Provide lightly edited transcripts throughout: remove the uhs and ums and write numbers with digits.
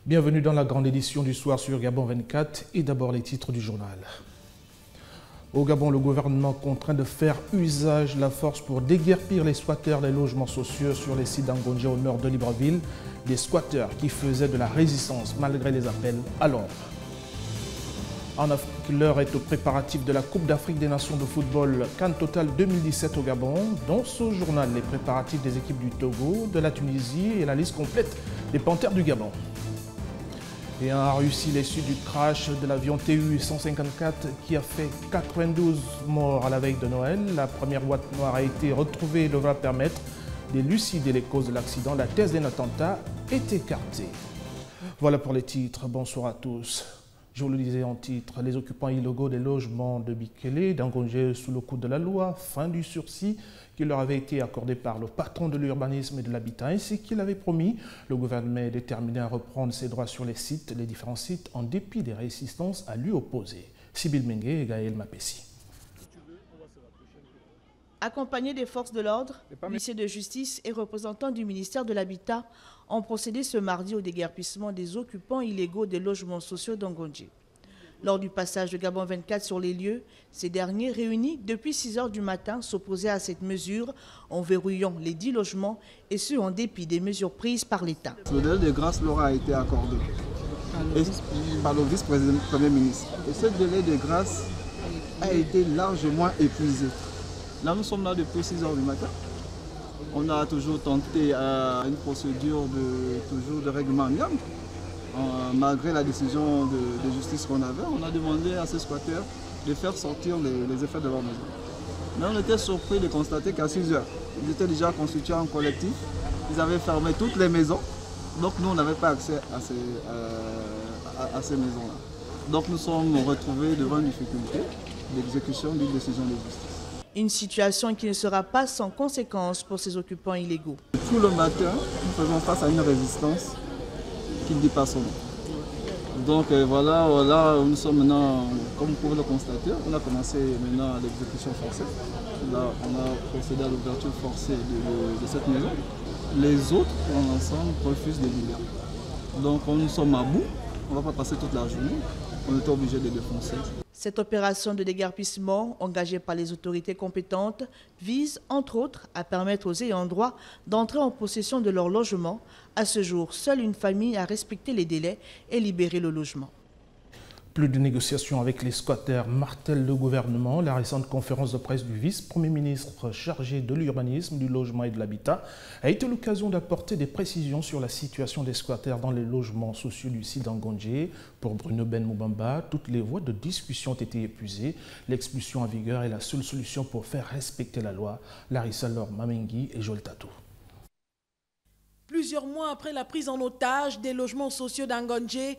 Bienvenue dans la grande édition du soir sur Gabon 24 et d'abord les titres du journal. Au Gabon, le gouvernement contraint de faire usage de la force pour déguerpir les squatteurs des logements sociaux sur les sites d'Angonje au nord de Libreville, des squatteurs qui faisaient de la résistance malgré les appels à l'ordre. En Afrique, l'heure est au préparatif de la Coupe d'Afrique des Nations de football CAN Total 2017 au Gabon. Dans ce journal, les préparatifs des équipes du Togo, de la Tunisie et la liste complète des Panthères du Gabon. Et en Russie, les suites du crash de l'avion TU-154 qui a fait 92 morts à la veille de Noël. La première boîte noire a été retrouvée et devra permettre d'élucider les causes de l'accident. La thèse d'un attentat est écartée. Voilà pour les titres. Bonsoir à tous. Je vous le disais en titre, les occupants illégaux des logements de Bikele, d'Angonje sous le coup de la loi, fin du sursis qui leur avait été accordé par le patron de l'urbanisme et de l'habitat, ainsi qu'il avait promis. Le gouvernement est déterminé à reprendre ses droits sur les différents sites, en dépit des résistances à lui opposer. Sibyl Mengue et Gaël Mapessi. Accompagnés des forces de l'ordre, huissiers de justice et représentants du ministère de l'Habitat ont procédé ce mardi au déguerpissement des occupants illégaux des logements sociaux d'Angonje. Lors du passage de Gabon 24 sur les lieux, ces derniers, réunis depuis 6 h du matin, s'opposaient à cette mesure en verrouillant les 10 logements et ce en dépit des mesures prises par l'État. Le délai de grâce leur a été accordé par le vice-premier ministre. Et ce délai de grâce a été largement épuisé. Là, nous sommes là depuis 6 h du matin. On a toujours tenté une procédure de règlement amiable. Malgré la décision de justice qu'on avait, on a demandé à ces squatteurs de faire sortir les effets de leur maison. Mais on était surpris de constater qu'à 6 h, ils étaient déjà constitués en collectif. Ils avaient fermé toutes les maisons. Donc nous, on n'avait pas accès à ces maisons-là. Donc nous sommes retrouvés devant une difficulté d'exécution d'une décision de justice. Une situation qui ne sera pas sans conséquences pour ces occupants illégaux. Tout le matin, nous faisons face à une résistance qui ne dit pas son nom. Donc voilà, là nous sommes maintenant, comme vous pouvez le constater, on a commencé maintenant l'exécution forcée. Là, on a procédé à l'ouverture forcée de cette maison. Les autres, en ensemble, refusent de libérer. Donc nous sommes à bout, on ne va pas passer toute la journée, on était obligé de défoncer. Cette opération de déguerpissement, engagée par les autorités compétentes, vise, entre autres, à permettre aux ayants droit d'entrer en possession de leur logement. À ce jour, seule une famille a respecté les délais et libéré le logement. Plus de négociations avec les squatteurs martèle le gouvernement. La récente conférence de presse du vice-premier ministre chargé de l'urbanisme, du logement et de l'habitat a été l'occasion d'apporter des précisions sur la situation des squatteurs dans les logements sociaux du site d'Angonje. Pour Bruno Ben Moubamba, toutes les voies de discussion ont été épuisées. L'expulsion en vigueur est la seule solution pour faire respecter la loi. Larissa Lor Mamengi et Joël Tatou. Plusieurs mois après la prise en otage des logements sociaux d'Angonje,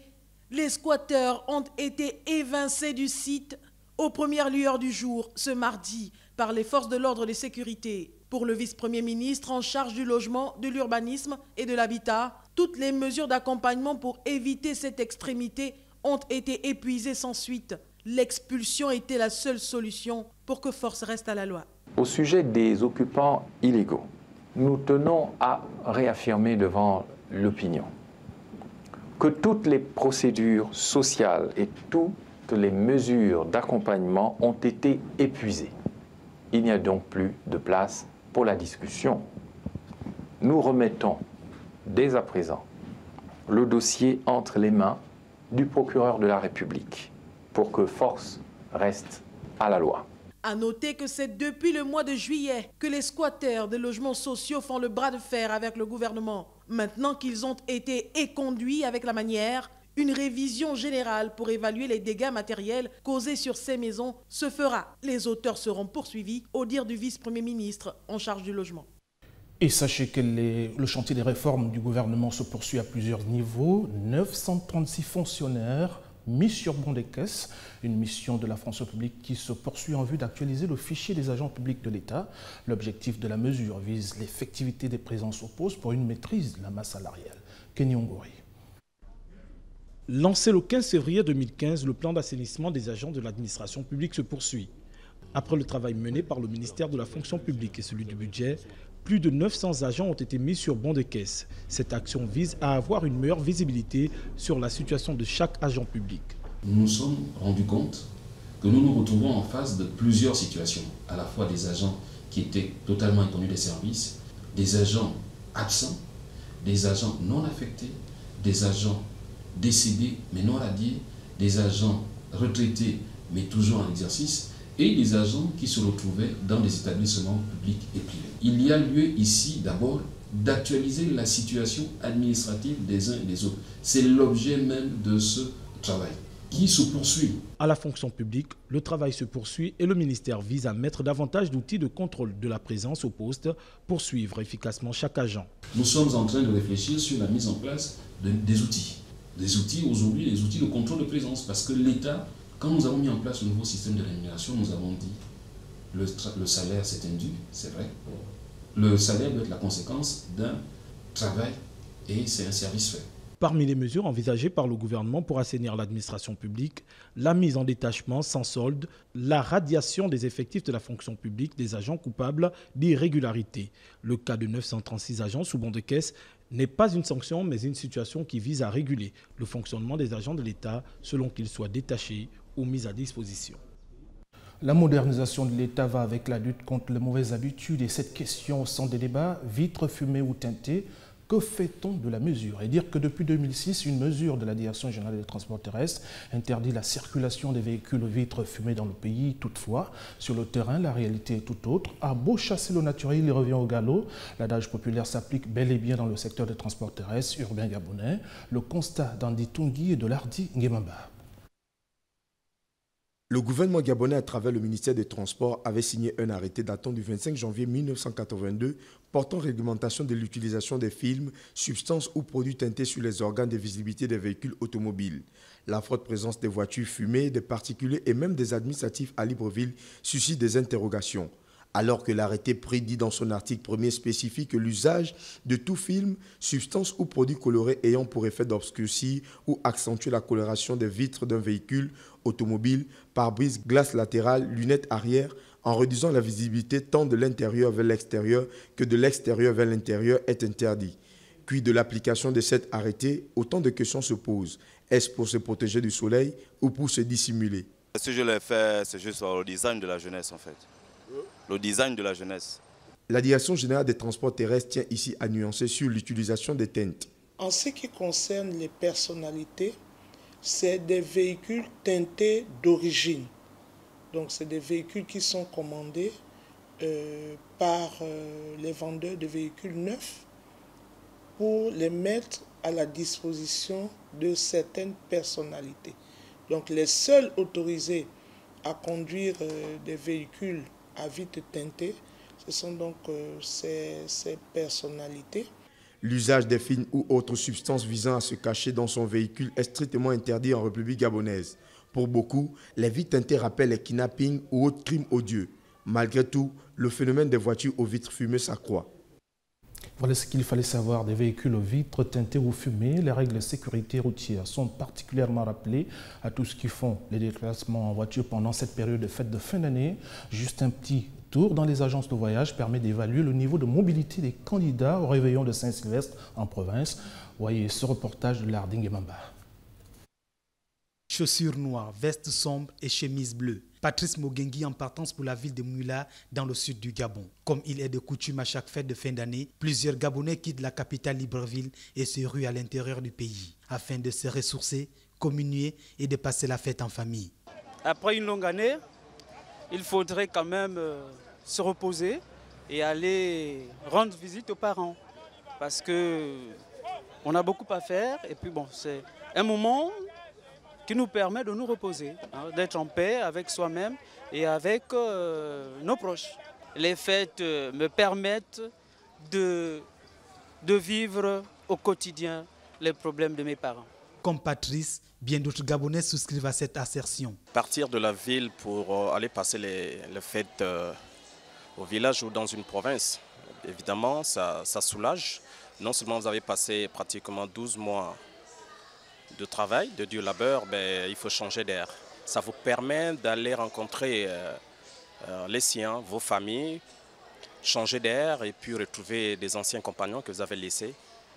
les squatteurs ont été évincés du site aux premières lueurs du jour ce mardi par les forces de l'ordre et de sécurité. Pour le vice-premier ministre en charge du logement, de l'urbanisme et de l'habitat, toutes les mesures d'accompagnement pour éviter cette extrémité ont été épuisées sans suite. L'expulsion était la seule solution pour que force reste à la loi. Au sujet des occupants illégaux, nous tenons à réaffirmer devant l'opinion que toutes les procédures sociales et toutes les mesures d'accompagnement ont été épuisées. Il n'y a donc plus de place pour la discussion. Nous remettons dès à présent le dossier entre les mains du procureur de la République pour que force reste à la loi. À noter que c'est depuis le mois de juillet que les squatteurs de logements sociaux font le bras de fer avec le gouvernement. Maintenant qu'ils ont été éconduits avec la manière, une révision générale pour évaluer les dégâts matériels causés sur ces maisons se fera. Les auteurs seront poursuivis au dire du vice-premier ministre en charge du logement. Et sachez que le chantier des réformes du gouvernement se poursuit à plusieurs niveaux. 936 fonctionnaires mis sur banc des caisses, une mission de la fonction publique qui se poursuit en vue d'actualiser le fichier des agents publics de l'État. L'objectif de la mesure vise l'effectivité des présences au poste pour une maîtrise de la masse salariale. Kenny Ongori. Lancé le 15 février 2015, le plan d'assainissement des agents de l'administration publique se poursuit. Après le travail mené par le ministère de la fonction publique et celui du budget, plus de 900 agents ont été mis sur banc de caisse. Cette action vise à avoir une meilleure visibilité sur la situation de chaque agent public. Nous nous sommes rendus compte que nous nous retrouvons en face de plusieurs situations, à la fois des agents qui étaient totalement inconnus des services, des agents absents, des agents non affectés, des agents décédés mais non radiés, des agents retraités mais toujours en exercice, et des agents qui se retrouvaient dans des établissements publics et privés. Il y a lieu ici d'abord d'actualiser la situation administrative des uns et des autres. C'est l'objet même de ce travail qui se poursuit. À la fonction publique, le travail se poursuit et le ministère vise à mettre davantage d'outils de contrôle de la présence au poste pour suivre efficacement chaque agent. Nous sommes en train de réfléchir sur la mise en place des outils. Des outils aujourd'hui, des outils de contrôle de présence, parce que l'État, quand nous avons mis en place le nouveau système de rémunération, nous avons dit le salaire c'est indu, c'est vrai. Le salaire doit être la conséquence d'un travail et c'est un service fait. Parmi les mesures envisagées par le gouvernement pour assainir l'administration publique, la mise en détachement sans solde, la radiation des effectifs de la fonction publique des agents coupables d'irrégularité. Le cas de 936 agents sous banc de caisse n'est pas une sanction, mais une situation qui vise à réguler le fonctionnement des agents de l'État selon qu'ils soient détachés ou mis à disposition. La modernisation de l'État va avec la lutte contre les mauvaises habitudes et cette question au centre des débats, vitres fumées ou teintées, que fait-on de la mesure? Et dire que depuis 2006, une mesure de la Direction générale des transports terrestres interdit la circulation des véhicules aux vitres fumées dans le pays. Toutefois, sur le terrain, la réalité est tout autre. À beau chasser le naturel, il revient au galop. L'adage populaire s'applique bel et bien dans le secteur des transports terrestres urbains gabonais. Le constat d'Andy Tungi et de Lardi Nguemamba. Le gouvernement gabonais, à travers le ministère des Transports, avait signé un arrêté datant du 25 janvier 1982 portant réglementation de l'utilisation des films, substances ou produits teintés sur les organes de visibilité des véhicules automobiles. La forte présence des voitures fumées, des particuliers et même des administratifs à Libreville suscite des interrogations. Alors que l'arrêté prédit dans son article premier spécifique que l'usage de tout film, substance ou produit coloré ayant pour effet d'obscurcir ou accentuer la coloration des vitres d'un véhicule automobile, pare-brise, glace latérale, lunettes arrière, en réduisant la visibilité tant de l'intérieur vers l'extérieur que de l'extérieur vers l'intérieur est interdit. Puis de l'application de cet arrêté, autant de questions se posent. Est-ce pour se protéger du soleil ou pour se dissimuler? Ce que je l'ai fait, c'est juste le design de la jeunesse en fait. Le design de la jeunesse. La Direction générale des transports terrestres tient ici à nuancer sur l'utilisation des teintes. En ce qui concerne les personnalités, c'est des véhicules teintés d'origine. Donc c'est des véhicules qui sont commandés par les vendeurs de véhicules neufs pour les mettre à la disposition de certaines personnalités. Donc les seuls autorisés à conduire des véhicules à vitres teintées, ce sont donc ces personnalités. L'usage des films ou autres substances visant à se cacher dans son véhicule est strictement interdit en République gabonaise. Pour beaucoup, les vitres teintées rappellent les kidnappings ou autres crimes odieux. Malgré tout, le phénomène des voitures aux vitres fumées s'accroît. Voilà ce qu'il fallait savoir des véhicules aux vitres teintées ou fumées. Les règles de sécurité routière sont particulièrement rappelées à tous ceux qui font les déplacements en voiture pendant cette période de fête de fin d'année. Juste un petit tour dans les agences de voyage permet d'évaluer le niveau de mobilité des candidats au réveillon de Saint-Sylvestre en province. Voyez ce reportage de Lardi Nguemamba. Chaussures noires, veste sombre et chemise bleue. Patrice Mogengi en partance pour la ville de Mouila dans le sud du Gabon. Comme il est de coutume à chaque fête de fin d'année, plusieurs Gabonais quittent la capitale Libreville et se ruent à l'intérieur du pays afin de se ressourcer, communier et de passer la fête en famille. Après une longue année, il faudrait quand même se reposer et aller rendre visite aux parents parce qu'on a beaucoup à faire et puis bon, c'est un moment qui nous permet de nous reposer, d'être en paix avec soi-même et avec nos proches. Les fêtes me permettent de vivre au quotidien les problèmes de mes parents. Comme Patrice, bien d'autres Gabonais souscrivent à cette assertion. Partir de la ville pour aller passer les fêtes au village ou dans une province, évidemment, ça soulage. Non seulement vous avez passé pratiquement 12 mois de travail, de dur labeur, il faut changer d'air. Ça vous permet d'aller rencontrer les siens, vos familles, changer d'air et puis retrouver des anciens compagnons que vous avez laissés.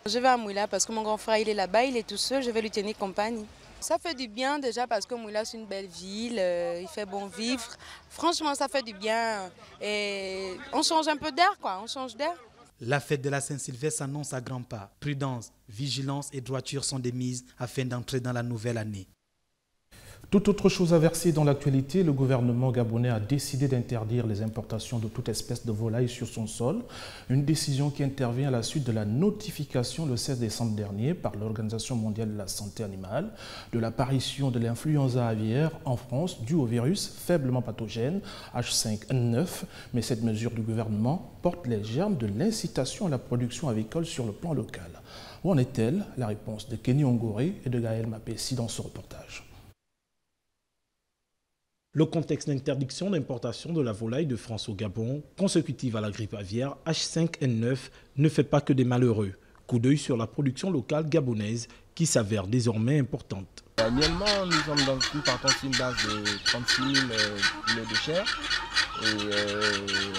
Je vais à Mouila parce que mon grand frère il est là-bas, il est tout seul, je vais lui tenir compagnie. Ça fait du bien déjà parce que Mouila c'est une belle ville, il fait bon vivre. Franchement ça fait du bien et on change un peu d'air quoi, on change d'air. La fête de la Saint-Sylvestre s'annonce à grands pas. Prudence, vigilance et droiture sont des mises afin d'entrer dans la nouvelle année. Toute autre chose à verser dans l'actualité, le gouvernement gabonais a décidé d'interdire les importations de toute espèce de volaille sur son sol. Une décision qui intervient à la suite de la notification le 16 décembre dernier par l'Organisation mondiale de la santé animale de l'apparition de l'influenza aviaire en France due au virus faiblement pathogène H5N9. Mais cette mesure du gouvernement porte les germes de l'incitation à la production avicole sur le plan local. Où en est-elle? La réponse de Kenny Ongoré et de Gaël Mapessi dans ce reportage. Le contexte d'interdiction d'importation de la volaille de France au Gabon, consécutive à la grippe aviaire H5N9, ne fait pas que des malheureux. Coup d'œil sur la production locale gabonaise qui s'avère désormais importante. Annuellement, nous sommes dans une partance une base de 36 000 kilos de chair et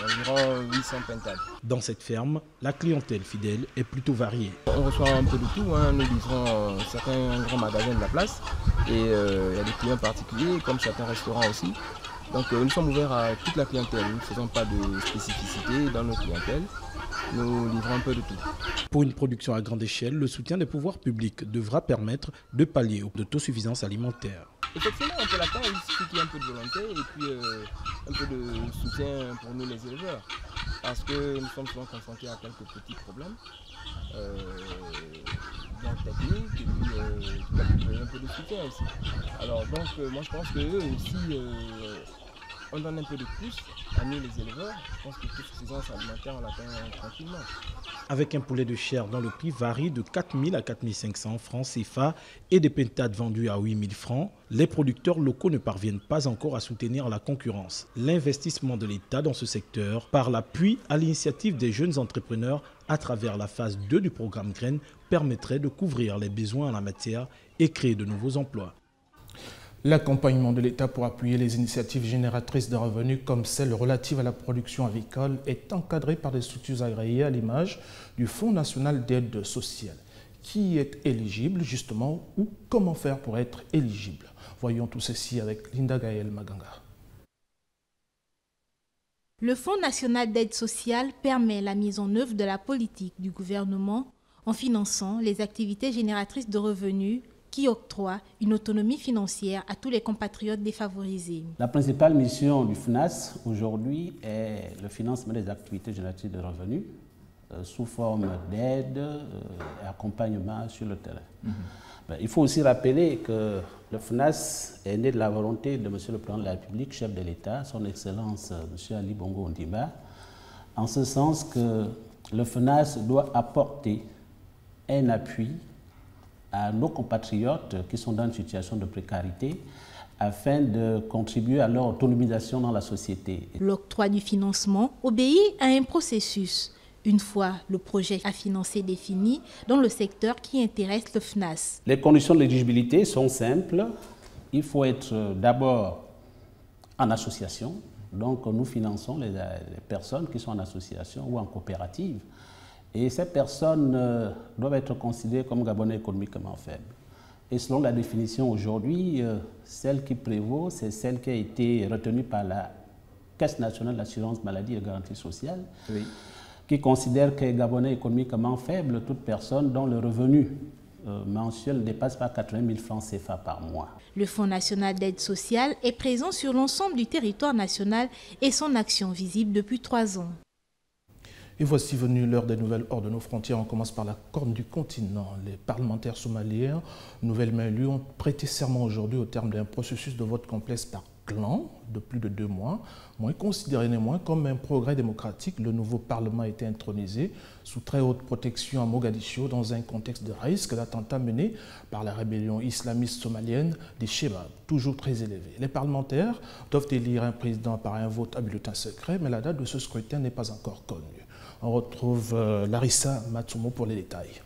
environ 800 pentades. Dans cette ferme, la clientèle fidèle est plutôt variée. On reçoit un peu de tout, hein. Nous livrons certains grands magasins de la place et il y a des clients particuliers comme certains restaurants aussi. Donc nous sommes ouverts à toute la clientèle, nous ne faisons pas de spécificité dans notre clientèle. Nous livrons un peu de tout. Pour une production à grande échelle, le soutien des pouvoirs publics devra permettre de pallier l'autosuffisance alimentaire. Effectivement, on peut l'attendre, il suffit qu'il y ait un peu de volonté et puis un peu de soutien pour nous les éleveurs. Parce que nous sommes souvent confrontés à quelques petits problèmes techniques et puis un peu de soutien aussi. Alors donc moi je pense que si on donne un peu de plus à nous les éleveurs, je pense que toute suffisance alimentaire on l'atteint tranquillement. Avec un poulet de chair dont le prix varie de 4 000 à 4 500 francs CFA et des pentades vendues à 8 000 francs, les producteurs locaux ne parviennent pas encore à soutenir la concurrence. L'investissement de l'État dans ce secteur, par l'appui à l'initiative des jeunes entrepreneurs à travers la phase 2 du programme Graines, permettrait de couvrir les besoins en la matière et créer de nouveaux emplois. L'accompagnement de l'État pour appuyer les initiatives génératrices de revenus comme celle relative à la production avicole est encadré par des structures agréées à l'image du Fonds national d'aide sociale. Qui est éligible justement ou comment faire pour être éligible? Voyons tout ceci avec Linda Gaël Maganga. Le Fonds national d'aide sociale permet la mise en œuvre de la politique du gouvernement en finançant les activités génératrices de revenus qui octroie une autonomie financière à tous les compatriotes défavorisés. La principale mission du FNAS aujourd'hui est le financement des activités génératrices de revenus sous forme d'aide et accompagnement sur le terrain. Il faut aussi rappeler que le FNAS est né de la volonté de M. le Président de la République, chef de l'État, son Excellence M. Ali Bongo Ondimba, en ce sens que le FNAS doit apporter un appui à nos compatriotes qui sont dans une situation de précarité afin de contribuer à leur autonomisation dans la société. L'octroi du financement obéit à un processus. Une fois le projet à financer défini dans le secteur qui intéresse le FNAS. Les conditions de l'éligibilité sont simples. Il faut être d'abord en association. Donc nous finançons les personnes qui sont en association ou en coopérative. Et ces personnes doivent être considérées comme Gabonais économiquement faibles. Et selon la définition aujourd'hui, celle qui prévaut, c'est celle qui a été retenue par la Caisse nationale d'assurance maladie et garantie sociale, qui considère que Gabonais économiquement faible toute personne dont le revenu mensuel ne dépasse pas 80 000 francs CFA par mois. Le Fonds national d'aide sociale est présent sur l'ensemble du territoire national et son action visible depuis 3 ans. Et voici venue l'heure des nouvelles hors de nos frontières. On commence par la corne du continent. Les parlementaires somaliens, nouvellement élus, ont prêté serment aujourd'hui au terme d'un processus de vote complexe par clan de plus de 2 mois. Considéré néanmoins comme un progrès démocratique, le nouveau Parlement a été intronisé sous très haute protection à Mogadiscio dans un contexte de risque d'attentat mené par la rébellion islamiste somalienne des Chebab, toujours très élevé. Les parlementaires doivent élire un président par un vote à bulletin secret, mais la date de ce scrutin n'est pas encore connue. On retrouve Larissa Matsumo pour les détails.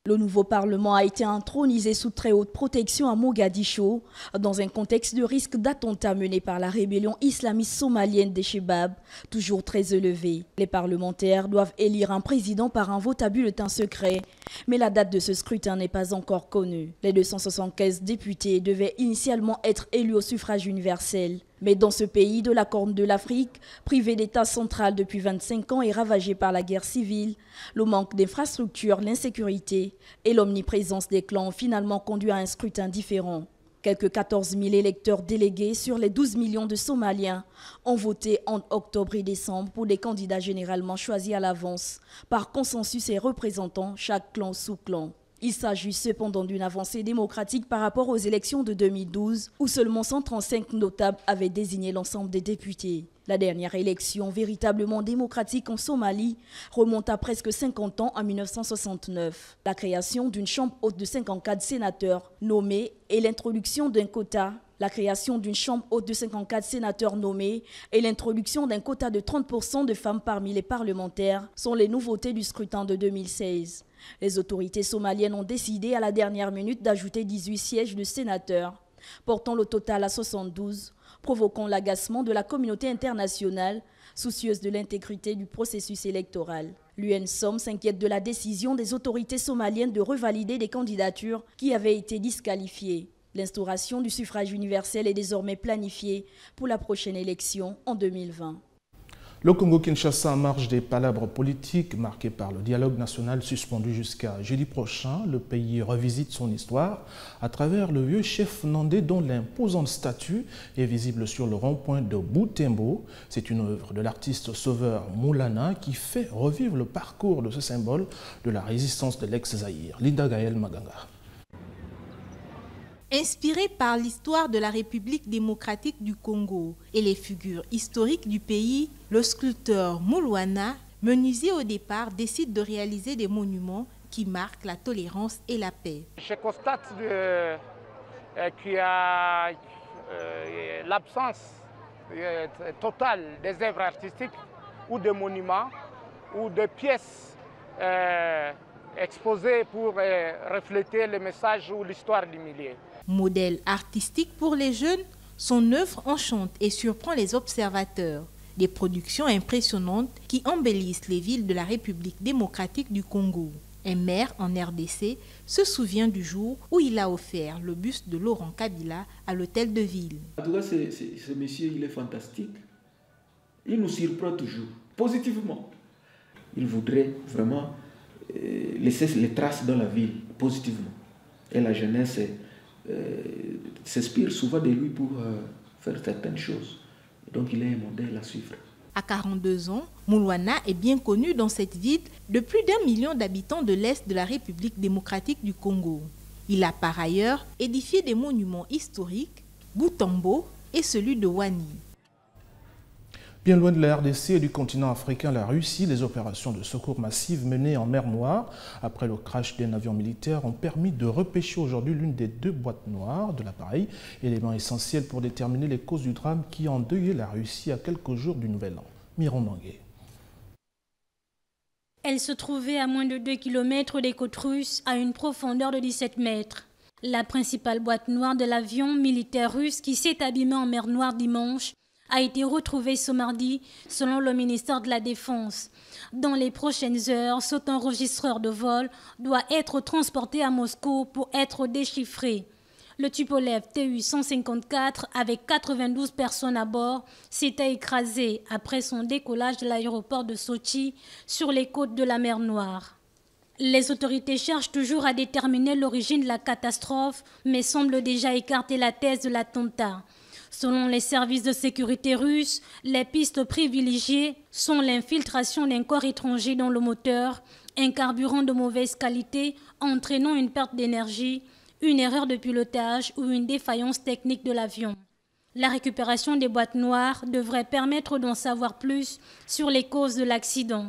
Le nouveau Parlement a été intronisé sous très haute protection à Mogadiscio, dans un contexte de risque d'attentat mené par la rébellion islamiste somalienne des Chebab, toujours très élevé. Les parlementaires doivent élire un président par un vote à bulletin secret, mais la date de ce scrutin n'est pas encore connue. Les 275 députés devaient initialement être élus au suffrage universel. Mais dans ce pays de la Corne de l'Afrique, privé d'État central depuis 25 ans et ravagé par la guerre civile, le manque d'infrastructures, l'insécurité et l'omniprésence des clans ont finalement conduit à un scrutin différent. Quelques 14 000 électeurs délégués sur les 12 millions de Somaliens ont voté entre octobre et décembre pour des candidats généralement choisis à l'avance, par consensus et représentant chaque clan sous clan. Il s'agit cependant d'une avancée démocratique par rapport aux élections de 2012, où seulement 135 notables avaient désigné l'ensemble des députés. La dernière élection véritablement démocratique en Somalie remonte à presque 50 ans en 1969. La création d'une chambre haute de 54 sénateurs nommés et l'introduction d'un quota. La création d'une chambre haute de 54 sénateurs nommés et l'introduction d'un quota de 30% de femmes parmi les parlementaires sont les nouveautés du scrutin de 2016. Les autorités somaliennes ont décidé à la dernière minute d'ajouter 18 sièges de sénateurs, portant le total à 72, provoquant l'agacement de la communauté internationale, soucieuse de l'intégrité du processus électoral. L'UNSOM s'inquiète de la décision des autorités somaliennes de revalider des candidatures qui avaient été disqualifiées. L'instauration du suffrage universel est désormais planifiée pour la prochaine élection en 2020. Le Congo-Kinshasa en marge des palabres politiques marquées par le dialogue national suspendu jusqu'à jeudi prochain. Le pays revisite son histoire à travers le vieux chef Nandé dont l'imposante statue est visible sur le rond-point de Butembo. C'est une œuvre de l'artiste sauveur Moulana qui fait revivre le parcours de ce symbole de la résistance de l'ex-Zaïre. Linda Gaël Maganga. Inspiré par l'histoire de la République démocratique du Congo et les figures historiques du pays, le sculpteur Moulwana, menuisier au départ, décide de réaliser des monuments qui marquent la tolérance et la paix. Je constate qu'il y a l'absence totale des œuvres artistiques ou de monuments ou de pièces exposées pour refléter le message ou l'histoire du milieu. Modèle artistique pour les jeunes, son œuvre enchante et surprend les observateurs. Des productions impressionnantes qui embellissent les villes de la République démocratique du Congo. Un maire en RDC se souvient du jour où il a offert le buste de Laurent Kabila à l'hôtel de ville. En tout cas, ce monsieur, il est fantastique. Il nous surprend toujours, positivement. Il voudrait vraiment laisser les traces dans la ville, positivement. Et la jeunesse s'inspire souvent de lui pour faire certaines choses. Donc il est un modèle à suivre. À 42 ans, Moulwana est bien connu dans cette ville de plus d'1 million d'habitants de l'Est de la République démocratique du Congo. Il a par ailleurs édifié des monuments historiques, Butembo et celui de Wani. Bien loin de la RDC et du continent africain, la Russie, les opérations de secours massives menées en mer Noire après le crash d'un avion militaire ont permis de repêcher aujourd'hui l'une des 2 boîtes noires de l'appareil, élément essentiel pour déterminer les causes du drame qui a endeuillé la Russie à quelques jours du Nouvel An. Miron Mangué. Elle se trouvait à moins de 2 km des côtes russes, à une profondeur de 17 mètres. La principale boîte noire de l'avion militaire russe qui s'est abîmé en mer Noire dimanche a été retrouvée ce mardi, selon le ministère de la Défense. Dans les prochaines heures, cet enregistreur de vol doit être transporté à Moscou pour être déchiffré. Le Tupolev Tu-154, avec 92 personnes à bord, s'était écrasé après son décollage de l'aéroport de Sochi sur les côtes de la mer Noire. Les autorités cherchent toujours à déterminer l'origine de la catastrophe, mais semblent déjà écarter la thèse de l'attentat. Selon les services de sécurité russes, les pistes privilégiées sont l'infiltration d'un corps étranger dans le moteur, un carburant de mauvaise qualité entraînant une perte d'énergie, une erreur de pilotage ou une défaillance technique de l'avion. La récupération des boîtes noires devrait permettre d'en savoir plus sur les causes de l'accident.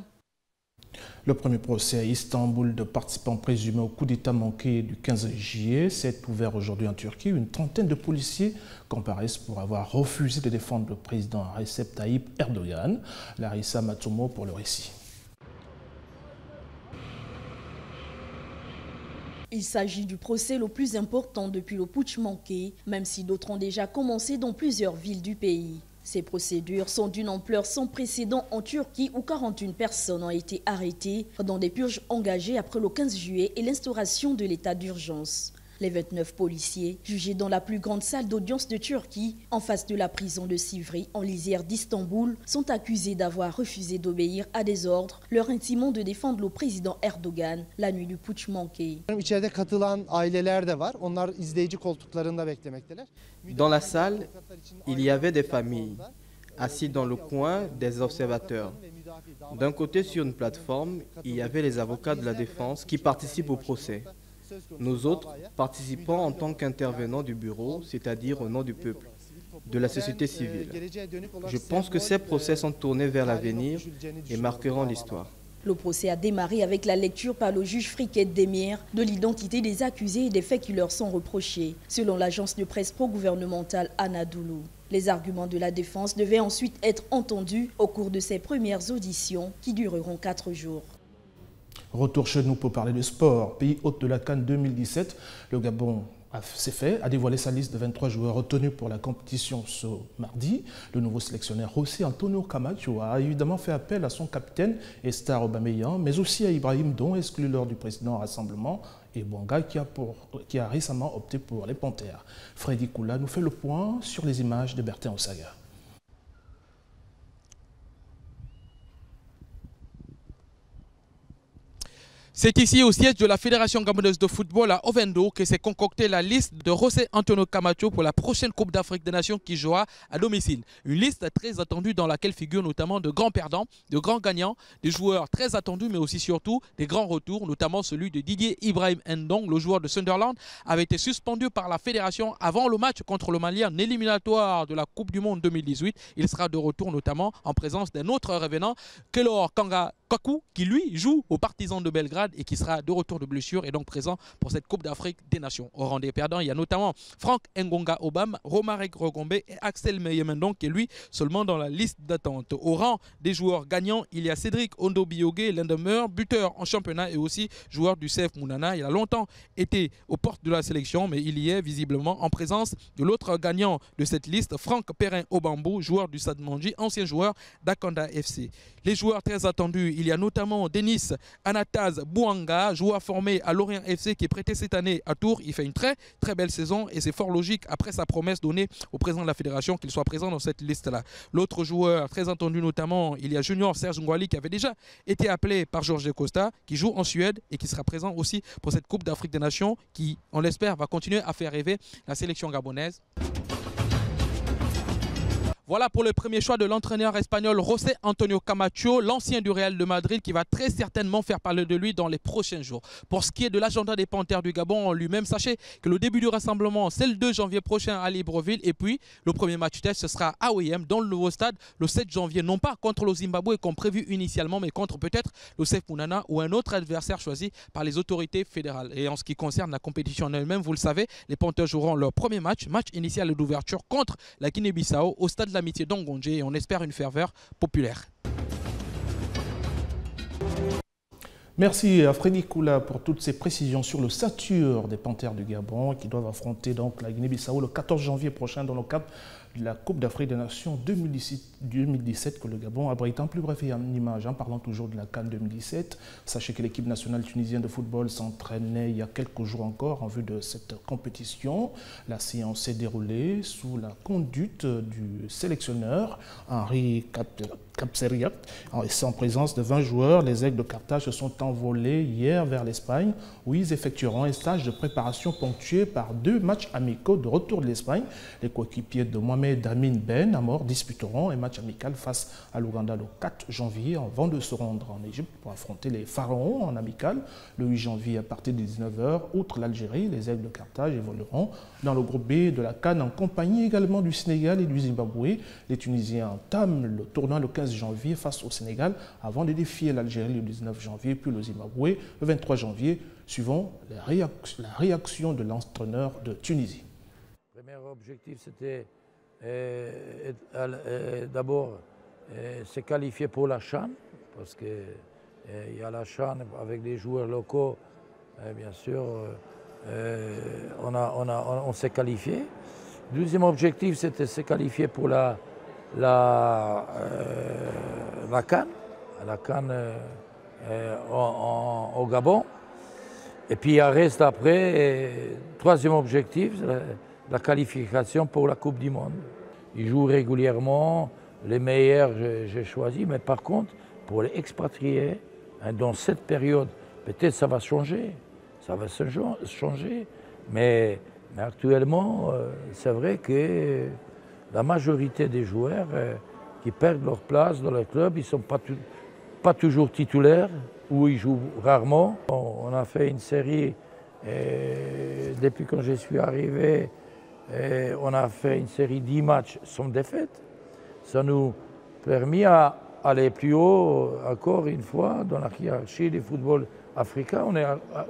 Le premier procès à Istanbul de participants présumés au coup d'État manqué du 15 juillet s'est ouvert aujourd'hui en Turquie. Une trentaine de policiers comparaissent pour avoir refusé de défendre le président Recep Tayyip Erdogan. Larissa Matsumo pour le récit. Il s'agit du procès le plus important depuis le putsch manqué, même si d'autres ont déjà commencé dans plusieurs villes du pays. Ces procédures sont d'une ampleur sans précédent en Turquie où 41 personnes ont été arrêtées dans des purges engagées après le 15 juillet et l'instauration de l'état d'urgence. Les 29 policiers, jugés dans la plus grande salle d'audience de Turquie, en face de la prison de Sivri, en lisière d'Istanbul, sont accusés d'avoir refusé d'obéir à des ordres, leur intimant de défendre le président Erdogan la nuit du putsch manqué. Dans la salle, il y avait des familles, assis dans le coin des observateurs. D'un côté, sur une plateforme, il y avait les avocats de la défense qui participent au procès. Nous autres participons en tant qu'intervenants du bureau, c'est-à-dire au nom du peuple, de la société civile. Je pense que ces procès sont tournés vers l'avenir et marqueront l'histoire. Le procès a démarré avec la lecture par le juge Friket Demir de l'identité des accusés et des faits qui leur sont reprochés, selon l'agence de presse pro-gouvernementale Anadolu. Les arguments de la défense devaient ensuite être entendus au cours de ces premières auditions qui dureront 4 jours. Retour chez nous pour parler de sport. Pays hôte de la CAN 2017, le Gabon a dévoilé sa liste de 23 joueurs retenus pour la compétition ce mardi. Le nouveau sélectionneur José Antonio Camacho a évidemment fait appel à son capitaine Estar Aubameyang, mais aussi à Ibrahim Don, exclu lors du précédent rassemblement, et Bonga qui a récemment opté pour les Panthères. Freddy Koula nous fait le point sur les images de Bertin Osaga. C'est ici au siège de la Fédération gabonaise de football à Ovendo que s'est concoctée la liste de José Antonio Camacho pour la prochaine Coupe d'Afrique des Nations qui jouera à domicile. Une liste très attendue dans laquelle figurent notamment de grands perdants, de grands gagnants, des joueurs très attendus mais aussi surtout des grands retours, notamment celui de Didier Ibrahim Ndong, le joueur de Sunderland, avait été suspendu par la Fédération avant le match contre le Mali en éliminatoire de la Coupe du Monde 2018. Il sera de retour notamment en présence d'un autre revenant, Kelor Kanga Kaku, qui lui joue aux Partisans de Belgrade et qui sera de retour de blessure et donc présent pour cette Coupe d'Afrique des Nations. Au rang des perdants, il y a notamment Franck Ngonga Obam, Romaric Rogombe et Axel Meyemendon qui est lui seulement dans la liste d'attente. Au rang des joueurs gagnants, il y a Cédric Ondo Biogué, l'un des meilleurs buteurs en championnat et aussi joueur du CF Mounana. Il a longtemps été aux portes de la sélection, mais il y est visiblement en présence de l'autre gagnant de cette liste, Franck Perrin Obambo, joueur du Stade Manji, ancien joueur d'Akanda FC. Les joueurs très attendus, il y a notamment Denis Anataz Bouanga, joueur formé à Lorient FC qui est prêté cette année à Tours. Il fait une très belle saison et c'est fort logique après sa promesse donnée au président de la fédération qu'il soit présent dans cette liste-là. L'autre joueur très attendu notamment, il y a Junior Serge Ngouali qui avait déjà été appelé par Jorge Costa, qui joue en Suède et qui sera présent aussi pour cette Coupe d'Afrique des Nations qui, on l'espère, va continuer à faire rêver la sélection gabonaise. Voilà pour le premier choix de l'entraîneur espagnol José Antonio Camacho, l'ancien du Real de Madrid, qui va très certainement faire parler de lui dans les prochains jours. Pour ce qui est de l'agenda des Panthères du Gabon en lui-même, sachez que le début du rassemblement, c'est le 2 janvier prochain à Libreville. Et puis, le premier match test, ce sera à OIM, dans le nouveau stade, le 7 janvier. Non pas contre le Zimbabwe comme prévu initialement, mais contre peut-être le CF Mounana ou un autre adversaire choisi par les autorités fédérales. Et en ce qui concerne la compétition en elle-même, vous le savez, les Panthères joueront leur premier match initial d'ouverture contre la Guinée-Bissau au stade l'amitié d'Angondje et on espère une ferveur populaire. Merci à Freddy Koula pour toutes ces précisions sur le stature des Panthères du Gabon qui doivent affronter donc la Guinée-Bissau le 14 janvier prochain dans le cadre de la Coupe d'Afrique des Nations 2017 que le Gabon abrite. En plus bref et en image, en parlant toujours de la CAN 2017, sachez que l'équipe nationale tunisienne de football s'entraînait il y a quelques jours encore en vue de cette compétition. La séance s'est déroulée sous la conduite du sélectionneur Henri Capseriat et sans présence de 20 joueurs. Les Aigles de Carthage se sont envolés hier vers l'Espagne où ils effectueront un stage de préparation ponctué par 2 matchs amicaux de retour de l'Espagne. Les coéquipiers de Mohamed Amin Ben Amor disputeront un match amical face à l'Ouganda le 4 janvier avant de se rendre en Égypte pour affronter les Pharaons en amical le 8 janvier à partir de 19h. Outre l'Algérie, les Aigles de Carthage évolueront dans le groupe B de la CAN en compagnie également du Sénégal et du Zimbabwe. Les Tunisiens entament le tournoi le 15 janvier face au Sénégal avant de défier l'Algérie le 19 janvier puis le Zimbabwe le 23 janvier suivant la réaction de l'entraîneur de Tunisie. Le premier objectif c'était d'abord se qualifier pour la CHAN parce qu'il y a la CHAN avec des joueurs locaux Et bien sûr, on s'est qualifié. Deuxième objectif, c'était se qualifier pour la CAN, au Gabon. Et puis il reste après, troisième objectif, la qualification pour la Coupe du Monde. Ils jouent régulièrement, les meilleurs j'ai choisi, mais par contre, pour les expatriés, dans cette période, peut-être ça va changer, mais actuellement, c'est vrai que la majorité des joueurs qui perdent leur place dans le club, ils ne sont pas toujours titulaires ou ils jouent rarement. On a fait une série, depuis quand je suis arrivé, on a fait une série 10 matchs sans défaite. Ça nous a permis à aller plus haut, encore une fois, dans la hiérarchie du football africain.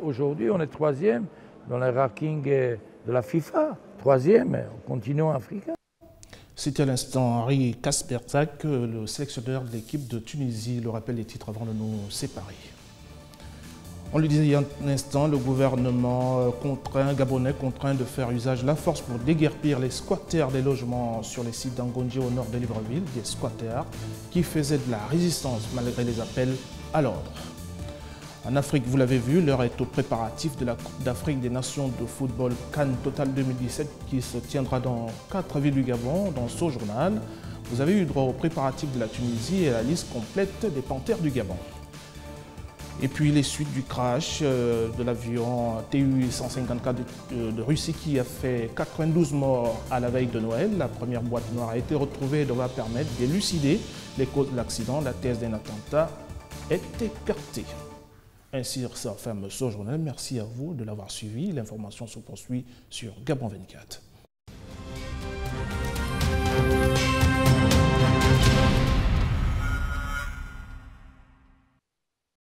Aujourd'hui, on est 3e dans le ranking de la FIFA. 3e, continent africain. C'était à l'instant Henri Kasperzak, le sélectionneur de l'équipe de Tunisie. Le rappel des titres avant de nous séparer. On le disait il y a un instant, le gouvernement gabonais contraint de faire usage de la force pour déguerpir les squatteurs des logements sur les sites d'Angonji au nord de Libreville, des squatteurs qui faisaient de la résistance malgré les appels à l'ordre. En Afrique, vous l'avez vu, l'heure est au préparatif de la Coupe d'Afrique des Nations de football CAN Total 2017 qui se tiendra dans 4 villes du Gabon. Dans ce journal, vous avez eu droit aux préparatifs de la Tunisie et à la liste complète des Panthères du Gabon. Et puis les suites du crash de l'avion TU-154 de Russie qui a fait 92 morts à la veille de Noël. La première boîte noire a été retrouvée et devra permettre d'élucider les causes de l'accident. La thèse d'un attentat est écartée. Ainsi se ferme ce journal. Merci à vous de l'avoir suivi. L'information se poursuit sur Gabon 24.